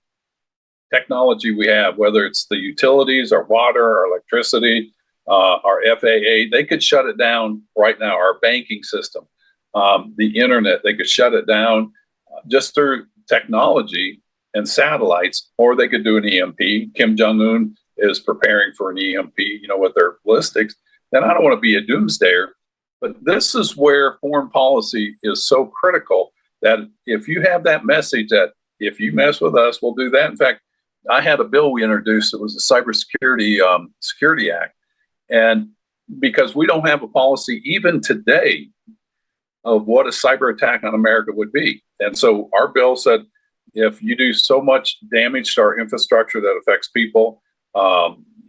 technology we have, whether it's the utilities, our water, our electricity, our FAA. They could shut it down right now. Our banking system, the internet, they could shut it down just through technology and satellites, or they could do an EMP. Kim Jong-un is preparing for an EMP, you know, with their ballistics. And I don't want to be a doomsdayer, but this is where foreign policy is so critical, that if you have that message that if you mess with us, we'll do that. In fact, I had a bill we introduced. It was the Cybersecurity Security Act. And because we don't have a policy even today of what a cyber attack on America would be. And so our bill said, if you do so much damage to our infrastructure that affects people,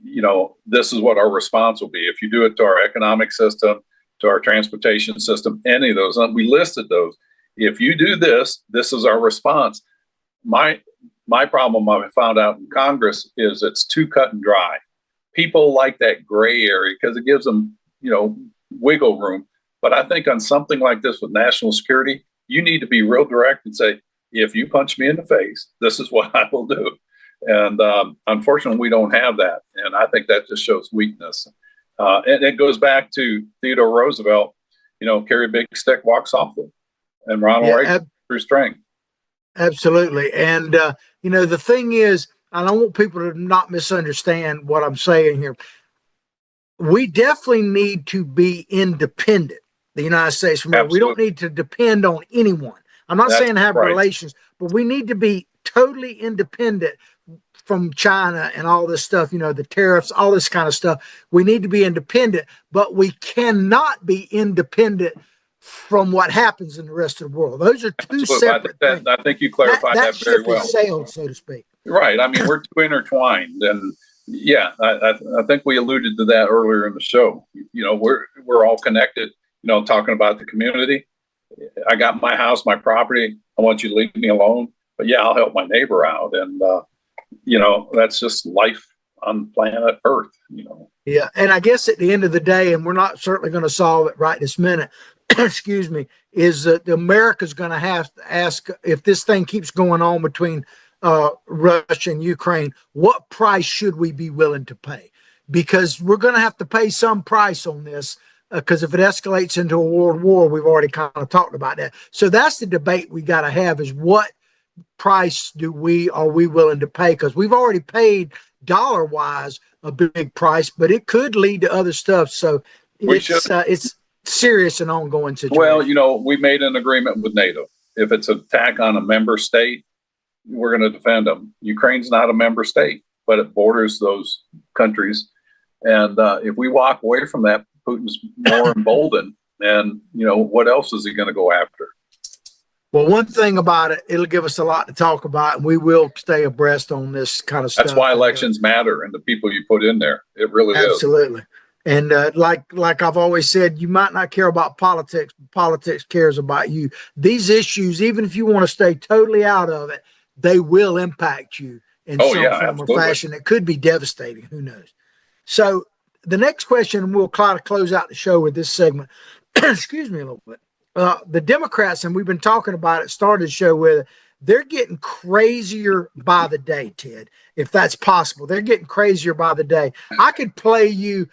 you know, this is what our response will be. If you do it to our economic system, to our transportation system, any of those, and we listed those. If you do this, this is our response. My problem I found out in Congress is it's too cut and dry. People like that gray area because it gives them, you know, wiggle room. But I think on something like this with national security, you need to be real direct and say, if you punch me in the face, this is what I will do. And unfortunately, we don't have that. And I think that just shows weakness. And it goes back to Theodore Roosevelt, you know, carry a big stick, walk softly. And Ronald Reagan through strength. Absolutely. And, you know, the thing is, and I want people to not misunderstand what I'm saying here. We definitely need to be independent, the United States. We don't need to depend on anyone. I'm not saying have relations, but we need to be totally independent from China and all this stuff, you know, the tariffs, all this kind of stuff. We need to be independent, but we cannot be independent from what happens in the rest of the world. Those are two separate things. I think you clarified that very well. Sailed, so to speak. Right. I mean, we're too intertwined. And yeah, I think we alluded to that earlier in the show. You know, we're all connected, you know, talking about the community. I got my house, my property. I want you to leave me alone. But yeah, I'll help my neighbor out. And, you know, that's just life on planet Earth, you know. Yeah. And I guess at the end of the day, and we're not certainly going to solve it right this minute, excuse me, is that America's going to have to ask, if this thing keeps going on between Russia and Ukraine, what price should we be willing to pay? Because we're going to have to pay some price on this, because if it escalates into a world war, we've already kind of talked about that. So that's the debate we got to have, is what price are we willing to pay? Because we've already paid dollar-wise a big price, but it could lead to other stuff. So it's serious and ongoing situation. Well, you know, we made an agreement with NATO. If it's an attack on a member state, we're going to defend them. Ukraine's not a member state, but it borders those countries. And if we walk away from that, Putin's more emboldened. And, you know, what else is he going to go after? Well, one thing about it, it'll give us a lot to talk about, and we will stay abreast on this kind of stuff. That's why elections matter, and the people you put in there. It really is. Absolutely. And like I've always said, you might not care about politics, but politics cares about you. These issues, even if you want to stay totally out of it, they will impact you in some form or fashion. It could be devastating. Who knows? So the next question, and we'll try to close out the show with this segment. Excuse me a little bit. The Democrats, and we've been talking about it, started the show with, they're getting crazier by the day, Ted, if that's possible. They're getting crazier by the day. I could play you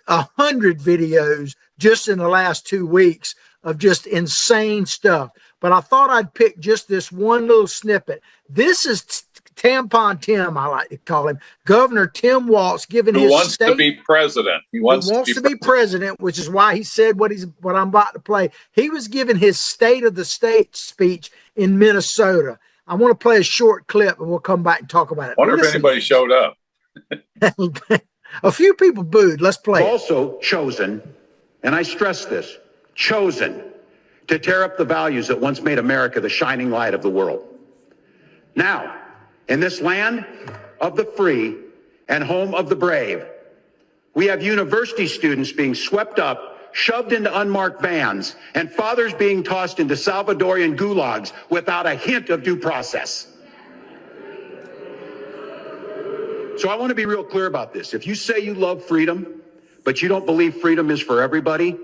100 videos just in the last 2 weeks of just insane stuff. But I thought I'd pick just this one little snippet. This is Tampon Tim, I like to call him, Governor Tim Walz, giving Who his wants state, to be president. He wants to be president, which is why he said what I'm about to play. He was giving his State of the State speech in Minnesota. I want to play a short clip, and we'll come back and talk about it. Wonder if anybody showed up. A few people booed. Let's play. Also chosen, and I stress this, chosen to tear up the values that once made America the shining light of the world. Now, in this land of the free and home of the brave, we have university students being swept up, shoved into unmarked vans, and fathers being tossed into Salvadorian gulags without a hint of due process. So I want to be real clear about this. If you say you love freedom, but you don't believe freedom is for everybody,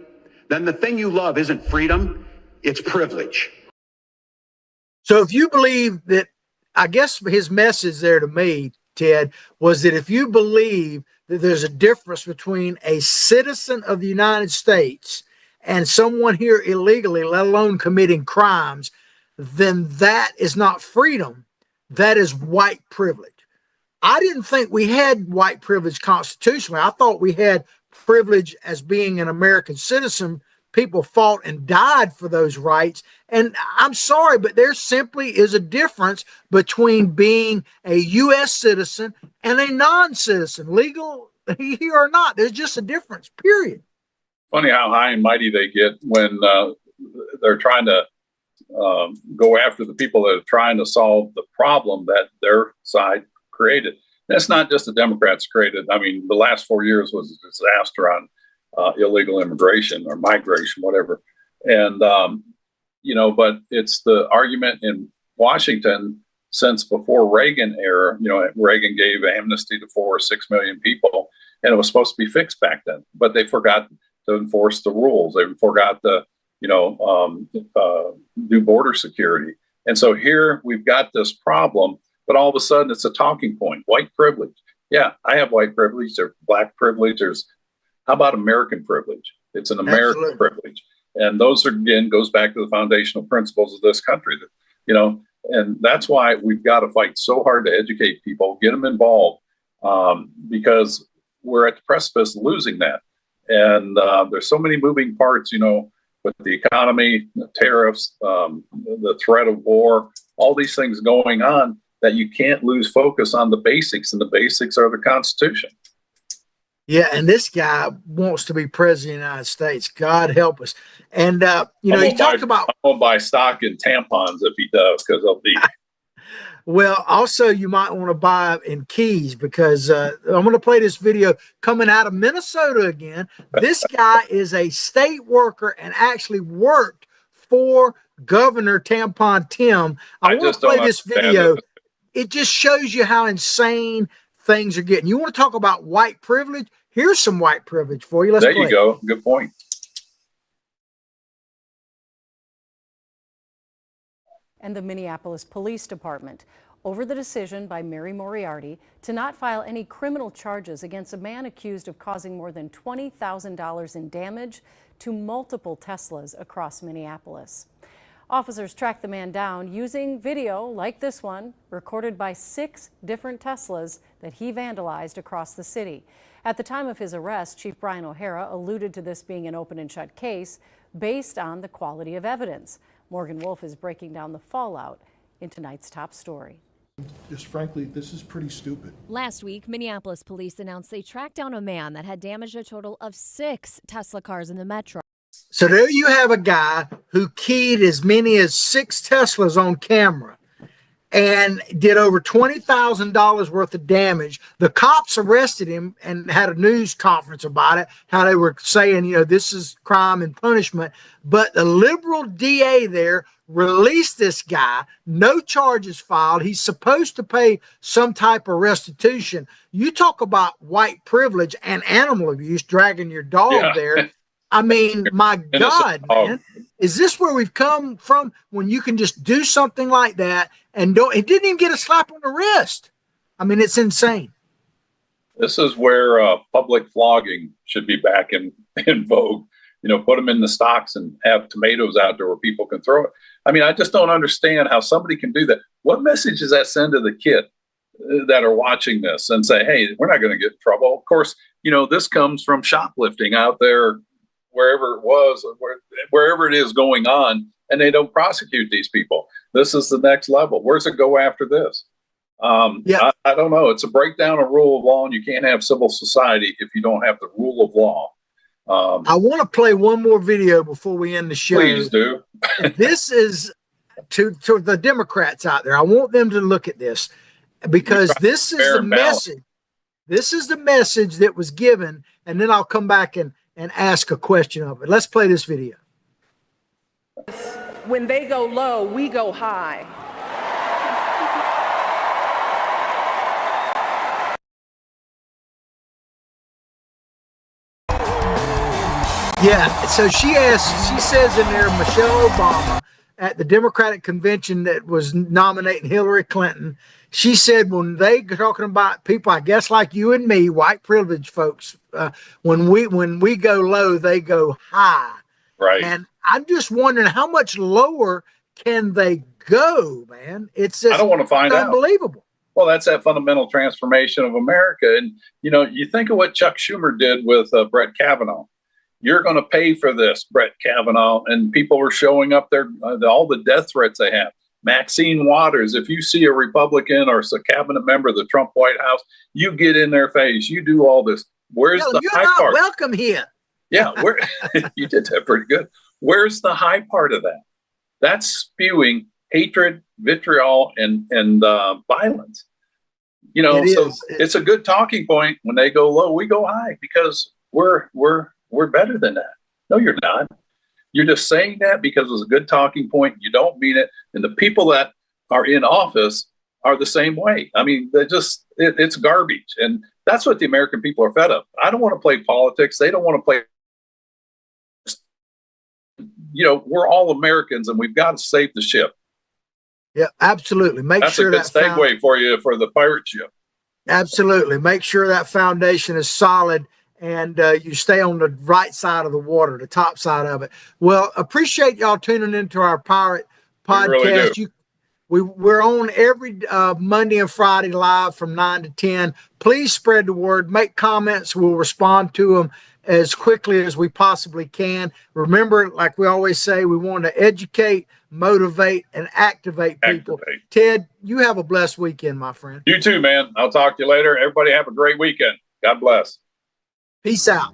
then the thing you love isn't freedom, it's privilege. So if you believe that, I guess his message there to me, Ted, was that if you believe that there's a difference between a citizen of the United States and someone here illegally, let alone committing crimes, then that is not freedom. That is white privilege. I didn't think we had white privilege constitutionally. I thought we had privilege as being an American citizen. People fought and died for those rights. And I'm sorry, but there simply is a difference between being a U.S. citizen and a non-citizen, legal here or not. There's just a difference, period. Funny how high and mighty they get when they're trying to go after the people that are trying to solve the problem that their side created. That's not just the Democrats created. I mean, the last 4 years was a disaster on illegal immigration or migration, whatever. And, but it's the argument in Washington since before Reagan era. Reagan gave amnesty to 4 or 6 million people, and it was supposed to be fixed back then, but they forgot to enforce the rules. They forgot to, do border security. And so here we've got this problem, but all of a sudden it's a talking point. White privilege. Yeah, I have white privilege. There's black privilege. How about American privilege? It's an American privilege. And those again goes back to the foundational principles of this country. And that's why we've got to fight so hard to educate people, get them involved, because we're at the precipice of losing that. And there's so many moving parts, with the economy, the tariffs, the threat of war, all these things going on, that you can't lose focus on the basics, and the basics are the Constitution. Yeah, and this guy wants to be president of the United States. God help us. And, he talked about... I'm going to buy stock in tampons if he does, because they'll be... Well, also, you might want to buy in Keys, because I'm going to play this video coming out of Minnesota again. This guy is a state worker and actually worked for Governor Tampon Tim. I want to play this video. It just shows you how insane things are getting. You want to talk about white privilege? Here's some white privilege for you. Let's play. There you go. Good point. And the Minneapolis Police Department over the decision by Mary Moriarty to not file any criminal charges against a man accused of causing more than $20,000 in damage to multiple Teslas across Minneapolis. Officers tracked the man down using video like this one, recorded by 6 different Teslas that he vandalized across the city. At the time of his arrest, Chief Brian O'Hara alluded to this being an open and shut case based on the quality of evidence. Morgan Wolf is breaking down the fallout in tonight's top story. Just frankly, this is pretty stupid. Last week, Minneapolis police announced they tracked down a man that had damaged a total of 6 Tesla cars in the metro. So there you have a guy who keyed as many as 6 Teslas on camera and did over $20,000 worth of damage. The cops arrested him and had a news conference about it, how they were saying, this is crime and punishment. But the liberal DA there released this guy, no charges filed. He's supposed to pay some type of restitution. You talk about white privilege and animal abuse, dragging your dog there. I mean, my God, man, is this where we've come from when you can just do something like that and it didn't even get a slap on the wrist? I mean, it's insane. This is where public flogging should be back in vogue. Put them in the stocks and have tomatoes out there where people can throw it. I mean, I just don't understand how somebody can do that. What message does that send to the kid? that are watching this and say, hey, we're not going to get in trouble. Of course, this comes from shoplifting out there, wherever it was, wherever it is going on, and they don't prosecute these people. This is the next level. Where's it go after this? I don't know. It's a breakdown of rule of law, and you can't have civil society if you don't have the rule of law. I want to play one more video before we end the show. Please do. This is to the Democrats out there. I want them to look at this because this is the message. This is the message that was given, and then I'll come back and ask a question of it. Let's play this video. When they go low, we go high. Yeah, so she says in there, Michelle Obama at the Democratic convention that was nominating Hillary Clinton, she said when they talking about people, I guess like you and me, white privileged folks, when we go low, they go high. Right. And I'm just wondering how much lower can they go, man? It's just I don't want to find out. Unbelievable. Well, that's that fundamental transformation of America. And, you think of what Chuck Schumer did with Brett Kavanaugh. You're going to pay for this, Brett Kavanaugh. And people are showing up there, all the death threats they have. Maxine Waters, if you see a Republican or a cabinet member of the Trump White House, you get in their face. You do all this. Where's the high part? You're not welcome here. Yeah, you did that pretty good. Where's the high part of that? That's spewing hatred, vitriol, and violence. It's a good talking point. When they go low, we go high because we're better than that. No, you're not. You're just saying that because it's a good talking point. You don't mean it. And the people that are in office are the same way. I mean, it's garbage. And that's what the American people are fed up. I don't want to play politics. They don't want to play. We're all Americans and we've got to save the ship. Yeah, absolutely. That's a good segue for you for the pirate ship. Absolutely. Make sure that foundation is solid and you stay on the right side of the water, the top side of it. Well, appreciate y'all tuning into our pirate podcast. We really do. We're on every Monday and Friday live from 9 to 10. Please spread the word. Make comments. We'll respond to them as quickly as we possibly can. Remember, like we always say, we want to educate, motivate, and activate people. Ted, you have a blessed weekend, my friend. You too, man. I'll talk to you later. Everybody have a great weekend. God bless. Peace out.